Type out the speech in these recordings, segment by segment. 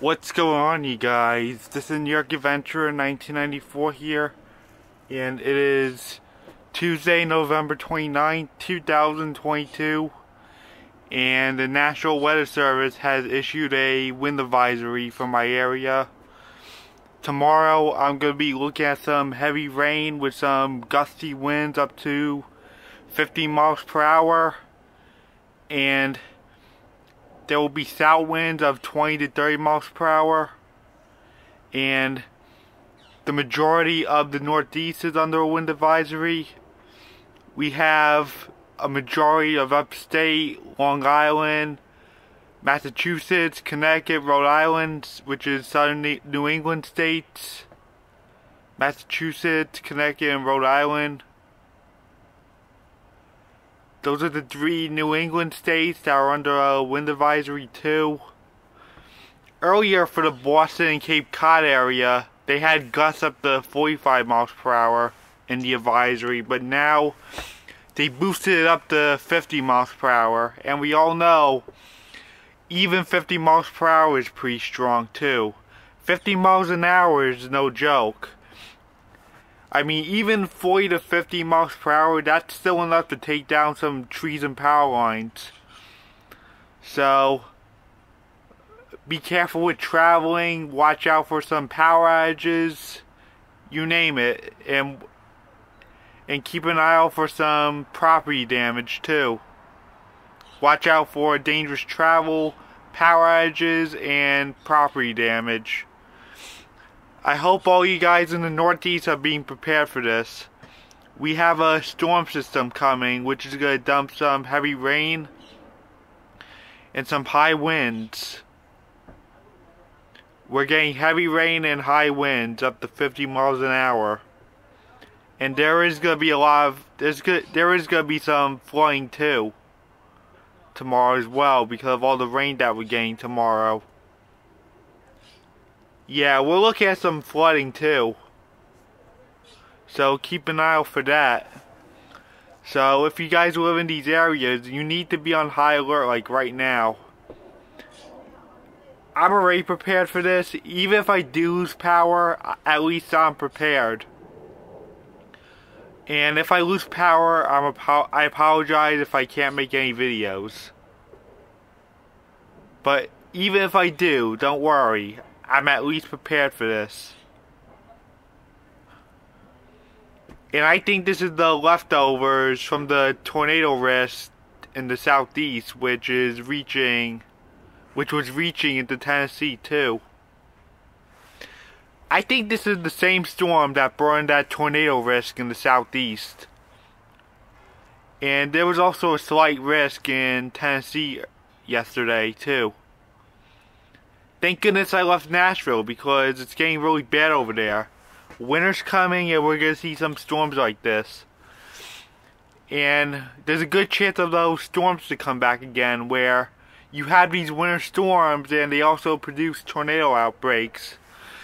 What's going on, you guys? This is New York Adventure 1994 here, and it is Tuesday, November 29th, 2022, and the National Weather Service has issued a wind advisory for my area. Tomorrow, I'm going to be looking at some heavy rain with some gusty winds up to 50 miles per hour, and there will be south winds of 20 to 30 miles per hour, and the majority of the Northeast is under a wind advisory. We have a majority of upstate, Long Island, Massachusetts, Connecticut, Rhode Island, which is southern New England states. Massachusetts, Connecticut, and Rhode Island. Those are the three New England states that are under a wind advisory too. Earlier for the Boston and Cape Cod area, they had gusts up to 45 miles per hour in the advisory, but now they boosted it up to 50 miles per hour. And we all know, even 50 miles per hour is pretty strong too. 50 miles an hour is no joke. I mean, even 40 to 50 miles per hour, that's still enough to take down some trees and power lines. So, be careful with traveling, watch out for some power outages, you name it, and keep an eye out for some property damage too. Watch out for dangerous travel, power outages, and property damage. I hope all you guys in the Northeast are being prepared for this. We have a storm system coming, which is going to dump some heavy rain and some high winds. We're getting heavy rain and high winds up to 50 miles an hour. And there is going to be there is going to be some flooding too tomorrow as well, because of all the rain that we're getting tomorrow. Yeah, we're looking at some flooding too. So keep an eye out for that. So if you guys live in these areas, you need to be on high alert like right now. I'm already prepared for this. Even if I do lose power, at least I'm prepared. And if I lose power, I apologize if I can't make any videos. But even if I do, don't worry. I'm at least prepared for this. And I think this is the leftovers from the tornado risk in the southeast, which was reaching into Tennessee too. I think this is the same storm that brought in that tornado risk in the southeast. And there was also a slight risk in Tennessee yesterday too. Thank goodness I left Nashville, because it's getting really bad over there. Winter's coming and we're going to see some storms like this. And there's a good chance of those storms to come back again, where you have these winter storms and they also produce tornado outbreaks.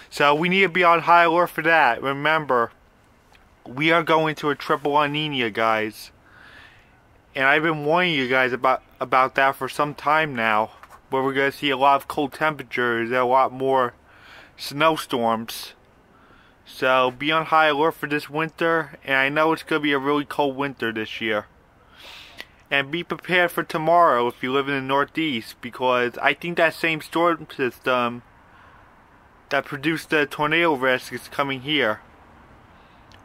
So we need to be on high alert for that. Remember, we are going to a triple La Nina, guys. And I've been warning you guys about that for some time now, where we're going to see a lot of cold temperatures and a lot more snowstorms. So be on high alert for this winter, and I know it's going to be a really cold winter this year. And be prepared for tomorrow if you live in the Northeast, because I think that same storm system that produced the tornado risk is coming here.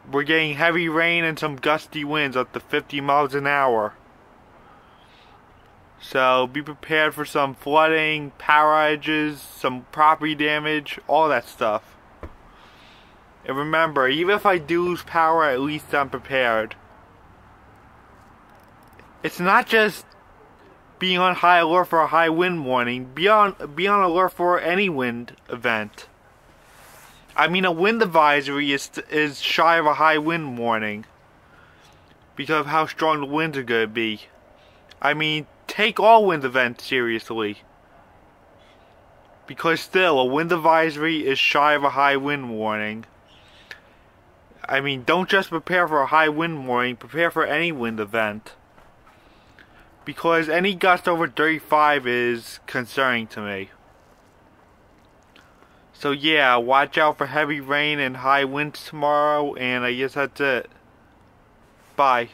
We're getting heavy rain and some gusty winds up to 50 miles an hour. So be prepared for some flooding, power outages, some property damage, all that stuff. And remember, even if I do lose power, at least I'm prepared. It's not just being on high alert for a high wind warning. Be on alert for any wind event. I mean, a wind advisory is shy of a high wind warning, because of how strong the winds are going to be. I mean, take all wind events seriously, because still, a wind advisory is shy of a high wind warning. I mean, don't just prepare for a high wind warning, prepare for any wind event. Because any gust over 35 is concerning to me. So yeah, watch out for heavy rain and high winds tomorrow, and I guess that's it. Bye.